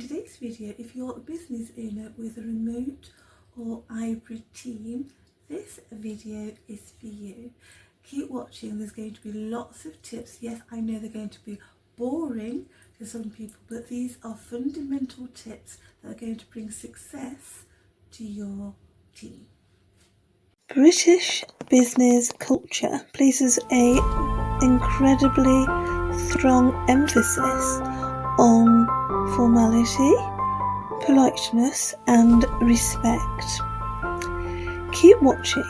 today's video, if you're a business owner with a remote or hybrid team, this video is for you. Keep watching, there's going to be lots of tips. Yes, I know they're going to be boring to some people, but these are fundamental tips that are going to bring success to your team. British business culture places an incredibly strong emphasis on formality, politeness and respect. Keep watching.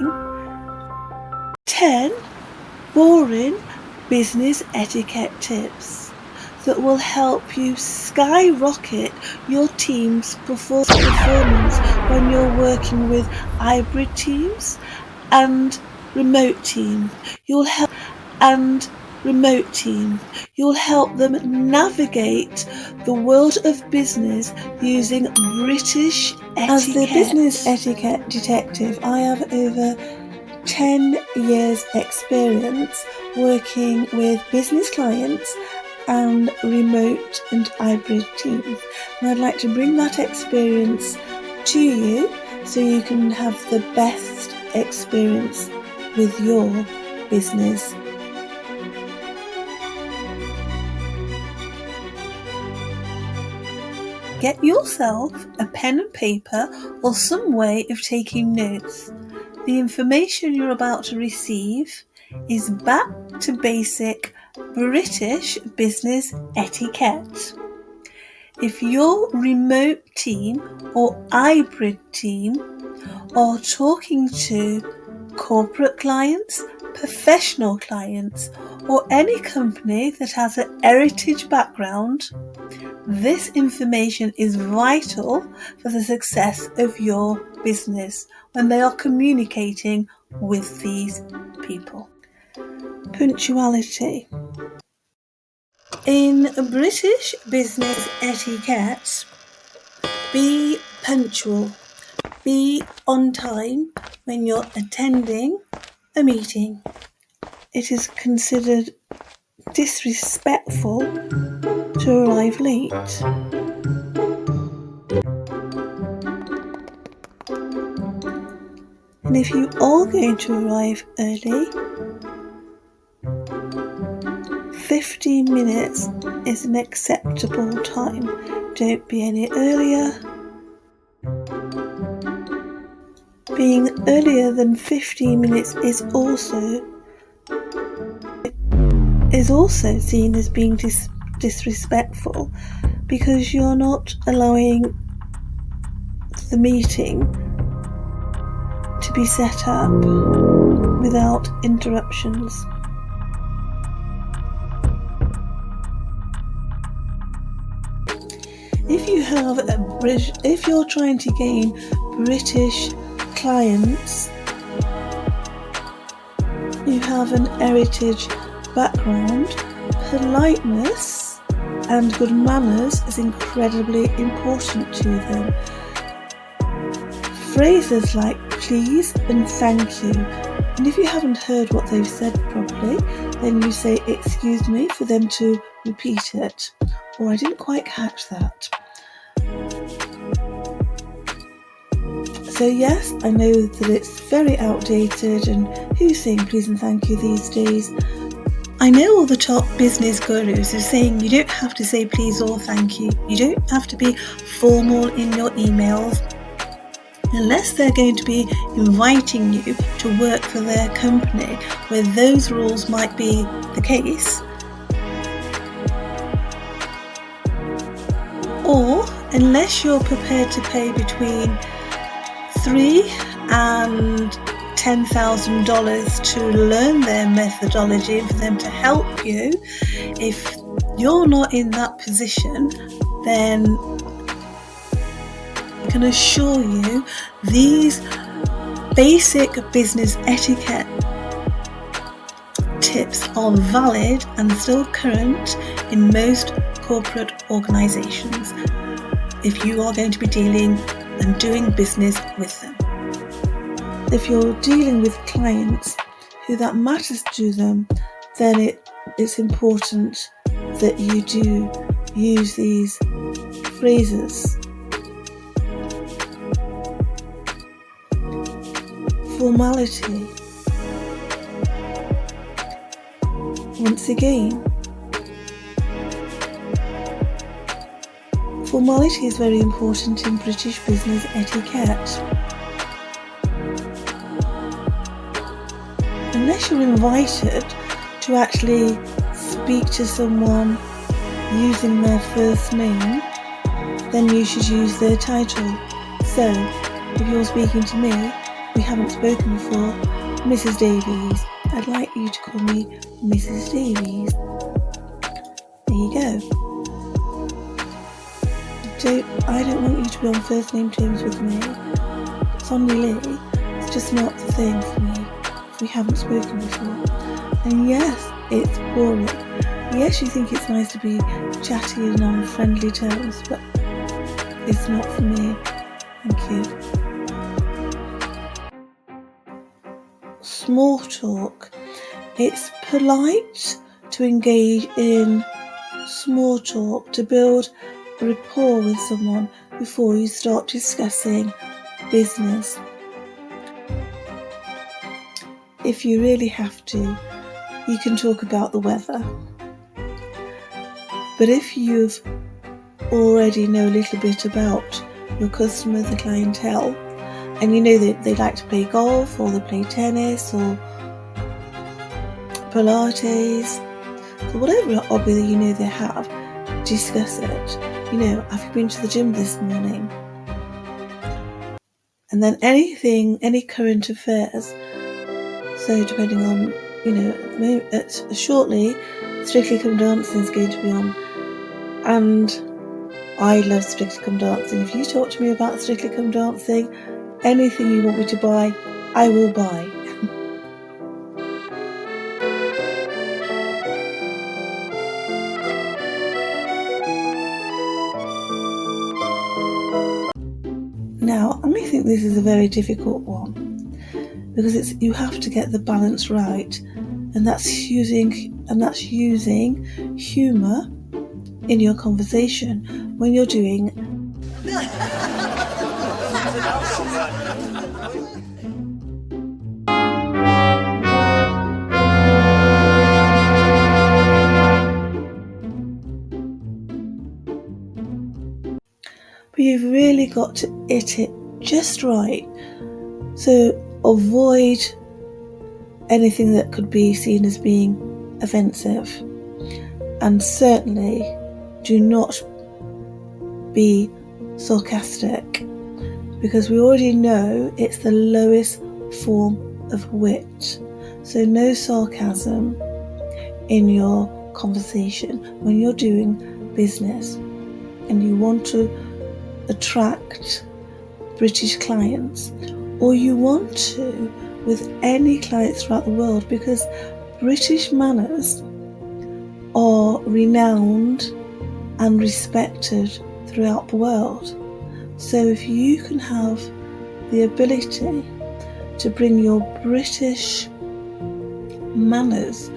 10 boring business etiquette tips that will help you skyrocket your team's performance when you're working with hybrid teams and remote teams. You'll help them navigate the world of business using British etiquette. As the business etiquette detective, I have over 10 years experience working with business clients and remote and hybrid teams. And I'd like to bring that experience to you so you can have the best experience with your business. Get yourself a pen and paper or some way of taking notes. The information you're about to receive is back to basic British business etiquette. If your remote team or hybrid team are talking to corporate clients, professional clients, or any company that has an heritage background, this information is vital for the success of your business when they are communicating with these people. Punctuality. In British business etiquette, be punctual. Be on time when you're attending a meeting. It is considered disrespectful to arrive late. And if you are going to arrive early, 15 minutes is an acceptable time. Don't be any earlier. Being earlier than 15 minutes is also seen as being disrespectful, because you're not allowing the meeting to be set up without interruptions. If you're trying to gain British clients, you have an heritage background, politeness and good manners is incredibly important to them. Phrases like please and thank you. And if you haven't heard what they've said properly, then you say excuse me for them to repeat it. Or I didn't quite catch that. So yes, I know that it's very outdated and who's saying please and thank you these days. I know all the top business gurus are saying you don't have to say please or thank you. You don't have to be formal in your emails unless they're going to be inviting you to work for their company where those rules might be the case. Or unless you're prepared to pay between $3,000 and $10,000 to learn their methodology and for them to help you. If you're not in that position, then I can assure you these basic business etiquette tips are valid and still current in most corporate organizations if you are going to be dealing and doing business with them. If you're dealing with clients who that matters to them, then it's important that you do use these phrases. Formality. Once again, formality is very important in British business etiquette. Unless you're invited to actually speak to someone using their first name, then you should use their title. So, if you're speaking to me, we haven't spoken before, Mrs. Davies, I'd like you to call me Mrs. Davies. There you go. I don't want you to be on first name terms with me. Sonny Lee, it's just not the thing for me if we haven't spoken before. And yes, it's boring. Yes, you think it's nice to be chatty and on friendly terms, but it's not for me. Thank you. Small talk. It's polite to engage in small talk to build rapport with someone before you start discussing business. If you really have to, you can talk about the weather. But if you've already know a little bit about your customer, the clientele, and you know that they like to play golf or they play tennis or Pilates, so whatever hobby that you know they have, discuss it. You know, have you been to the gym this morning? And then any current affairs. So depending on, shortly, Strictly Come Dancing is going to be on. And I love Strictly Come Dancing. If you talk to me about Strictly Come Dancing, anything you want me to buy, I will buy. Now, I think this is a very difficult one because you have to get the balance right, and that's using humour in your conversation when you're doing but you've really got to hit it just right. So avoid anything that could be seen as being offensive, and certainly do not be sarcastic, because we already know it's the lowest form of wit. So no sarcasm in your conversation when you're doing business and you want to attract British clients, or you want to with any clients throughout the world, because British manners are renowned and respected throughout the world. So if you can have the ability to bring your British manners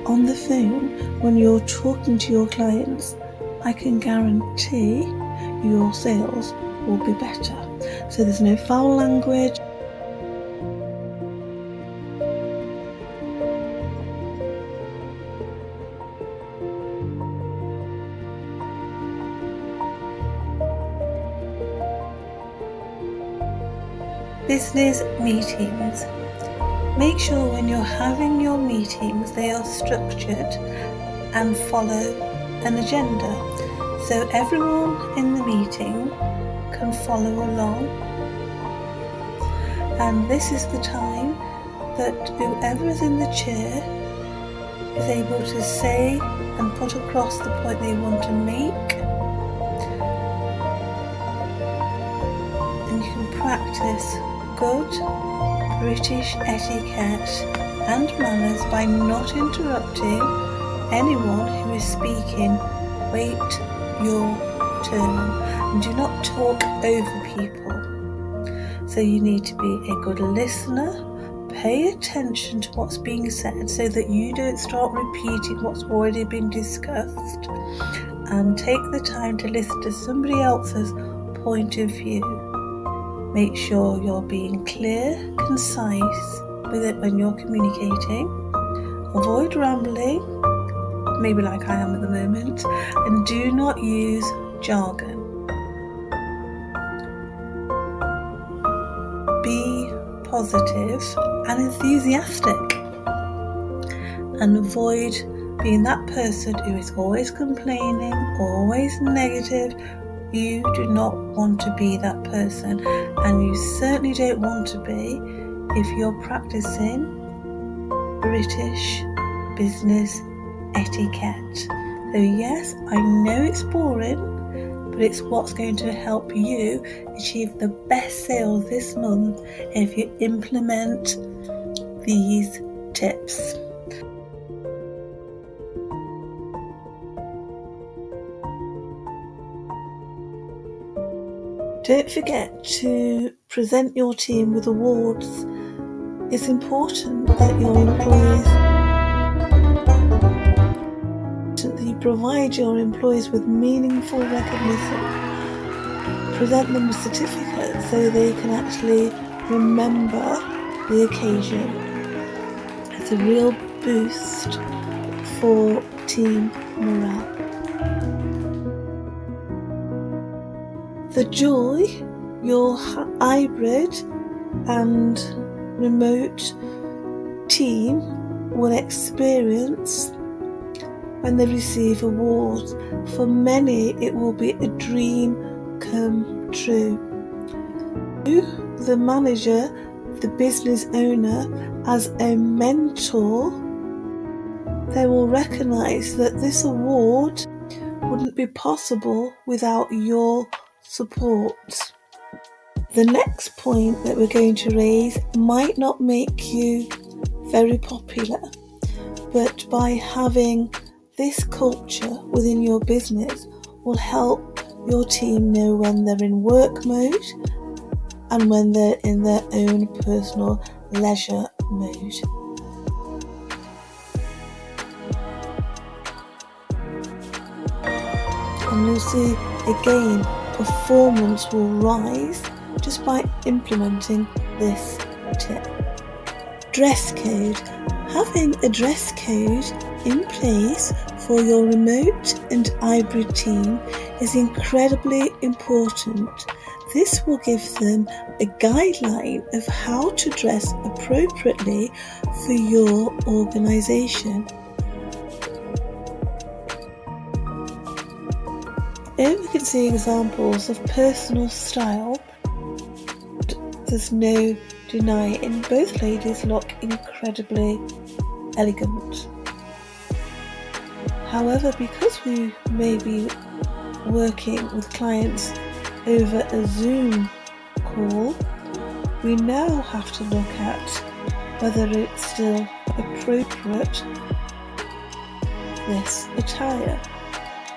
on the phone when you're talking to your clients, I can guarantee your sales will be better. So there's no foul language. Business meetings. Make sure when you're having your meetings they are structured and follow an agenda, so everyone in the meeting can follow along. And this is the time that whoever is in the chair is able to say and put across the point they want to make. And you can practice good British etiquette and manners by not interrupting anyone who is speaking. Wait your turn and do not talk over people. So you need to be a good listener, pay attention to what's being said so that you don't start repeating what's already been discussed, and take the time to listen to somebody else's point of view. Make sure you're being clear, concise with it when you're communicating. Avoid rambling, maybe like I am at the moment, and do not use jargon. Be positive and enthusiastic, and avoid being that person who is always complaining, always negative. You do not want to be that person, and you certainly don't want to be if you're practicing British business etiquette. So yes, I know it's boring, but it's what's going to help you achieve the best sales this month if you implement these tips. Don't forget to present your team with awards. It's important that your employees, that you provide your employees with meaningful recognition. Present them with certificates so they can actually remember the occasion. It's a real boost for team morale. The joy your hybrid and remote team will experience when they receive awards. For many, it will be a dream come true. The manager, the business owner, as a mentor, they will recognise that this award wouldn't be possible without your support. The next point that we're going to raise might not make you very popular, but by having this culture within your business will help your team know when they're in work mode and when they're in their own personal leisure mode. And you'll see again, performance will rise just by implementing this tip. Dress code. Having a dress code in place for your remote and hybrid team is incredibly important. This will give them a guideline of how to dress appropriately for your organisation. Here we can see examples of personal style. There's no denying both ladies look incredibly elegant. However, because we may be working with clients over a Zoom call, we now have to look at whether it's still appropriate, this attire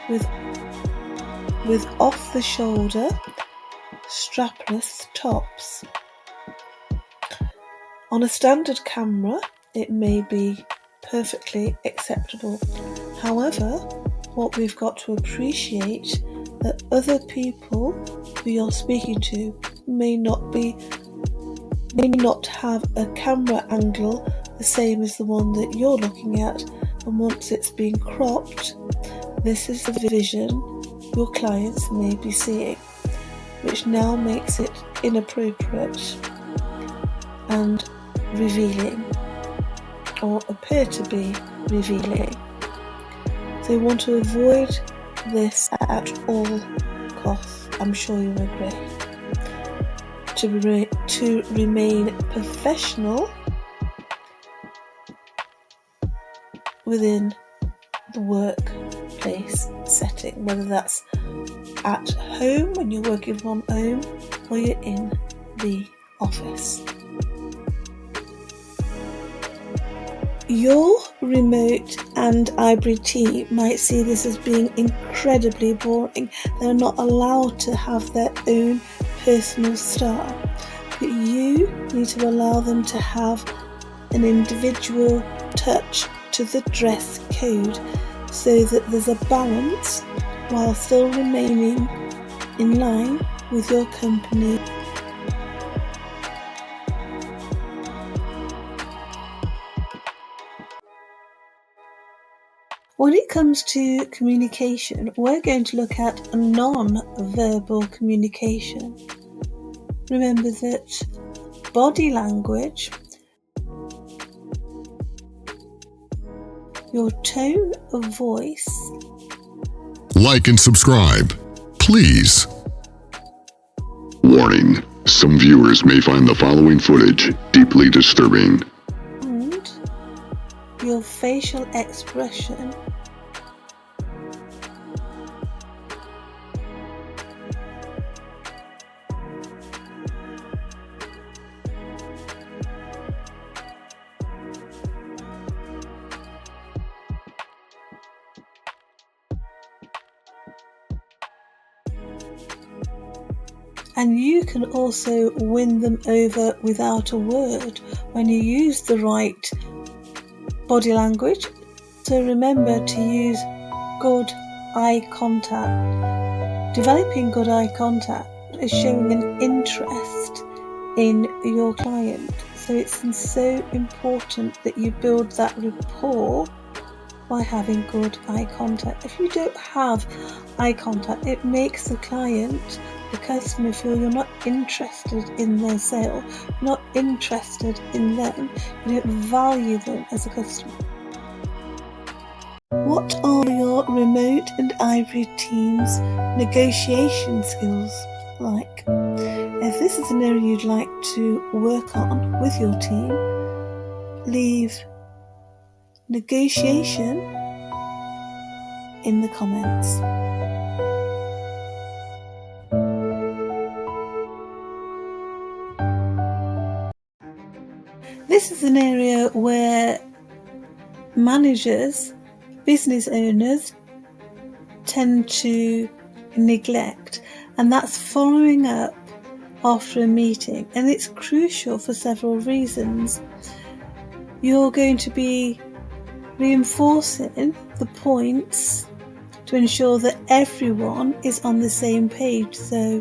with off-the-shoulder strapless tops. On a standard camera, it may be perfectly acceptable. However, what we've got to appreciate that other people who you're speaking to may not have a camera angle the same as the one that you're looking at, and once it's been cropped, this is the vision your clients may be seeing, which now makes it inappropriate and revealing, or appear to be revealing. So you want to avoid this at all costs. I'm sure you agree. To remain professional within the workplace setting, whether that's at home when you're working from home or you're in the office. Your remote and hybrid team might see this as being incredibly boring. They're not allowed to have their own personal style, but you need to allow them to have an individual touch to the dress code so that there's a balance while still remaining in line with your company. When it comes to communication, we're going to look at non-verbal communication. Remember that body language, your tone of voice. Like and subscribe, please. Warning: some viewers may find the following footage deeply disturbing. And your facial expression. And you can also win them over without a word when you use the right body language. So remember to use good eye contact. Developing good eye contact is showing an interest in your client. So it's so important that you build that rapport by having good eye contact. If you don't have eye contact, it makes the client, the customer, feel you're not interested in their sale, not interested in them, you don't value them as a customer. What are your remote and hybrid teams' negotiation skills like? If this is an area you'd like to work on with your team, leave negotiation in the comments. This is an area where managers, business owners tend to neglect, and that's following up after a meeting, and it's crucial for several reasons. You're going to be reinforcing the points to ensure that everyone is on the same page so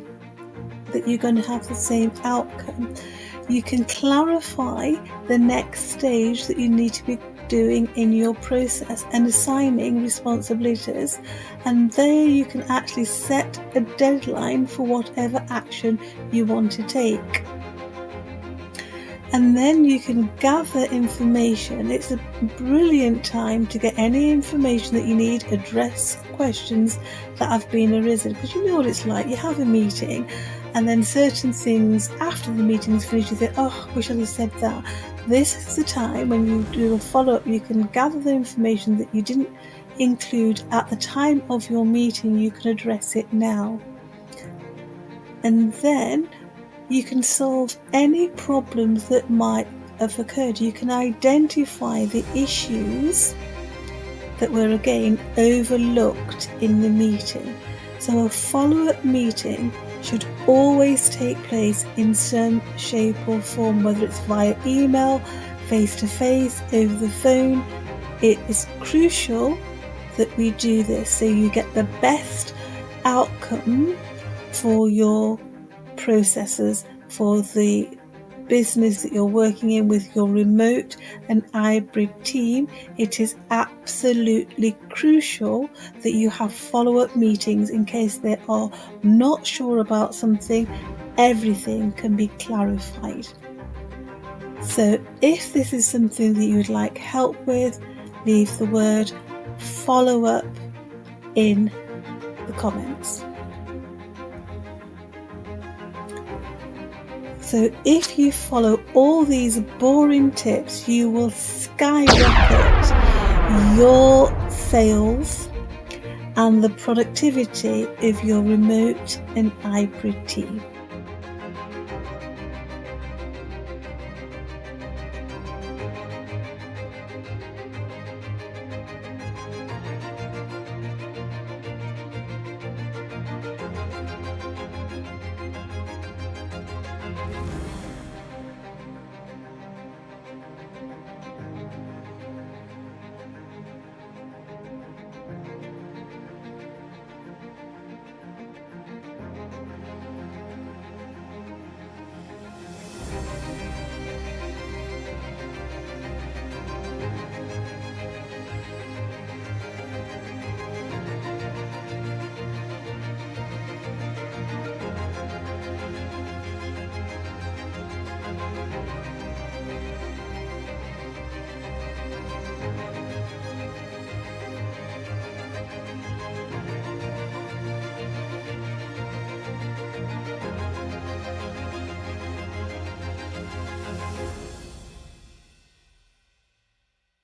that you're going to have the same outcome. You can clarify the next stage that you need to be doing in your process and assigning responsibilities, and there you can actually set a deadline for whatever action you want to take. And then you can gather information. It's a brilliant time to get any information that you need, address questions that have been arisen, because you know what it's like. You have a meeting and then certain things after the meeting is finished, you think, oh, we should have said that. This is the time when you do a follow-up, you can gather the information that you didn't include at the time of your meeting, you can address it now. And then you can solve any problems that might have occurred. You can identify the issues that were again overlooked in the meeting. So a follow-up meeting should always take place in some shape or form, whether it's via email, face-to-face, over the phone. It is crucial that we do this so you get the best outcome for your processes, for the business that you're working in with your remote and hybrid team. It is absolutely crucial that you have follow-up meetings in case they are not sure about something. Everything can be clarified. So if this is something that you would like help with, leave the word follow-up in the comments. So if you follow all these boring tips, you will skyrocket your sales and the productivity of your remote and hybrid team.